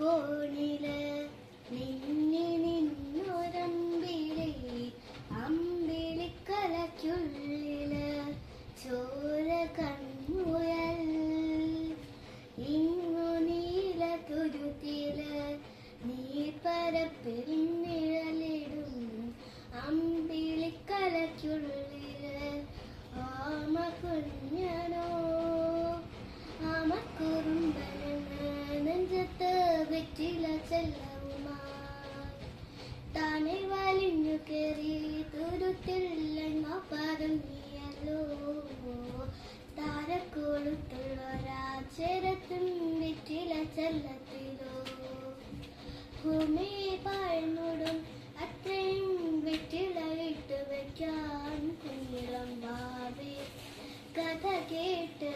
കോണില് നിന്നി നിന്നൊരമ്പിളി അമ്പിളിക്കലയ്ക്കുള്ളില് ചോര കൺമുയൽ ഇങ്ങു നീല തുരുത്തില് നീർപ്പരപ്പിൽ നിഴലിടും അമ്പിളിക്കലയ്ക്കുള്ളില് ആമ കുഞ്ഞനോ ആമക്കുറുമ്പനെന്ന് നെഞ്ചത്ത് വെറ്റില ചെല്ലവുമായി താനെ വലിഞ്ഞു കയറി തുരുത്തില്ലെങ്ങ പറഞ്ഞിയല്ലോ താരക്കൊളുത്തുള്ളൊരാചരത്തും വെറ്റില ചെല്ലത്തിലോ ഭൂമിയെ പാഴ്ന്നിടും അത്രയും വെറ്റില ഇട്ട് വയ്ക്കാൻ കുഞ്ഞിളം ഭാവി കഥ കേട്ട്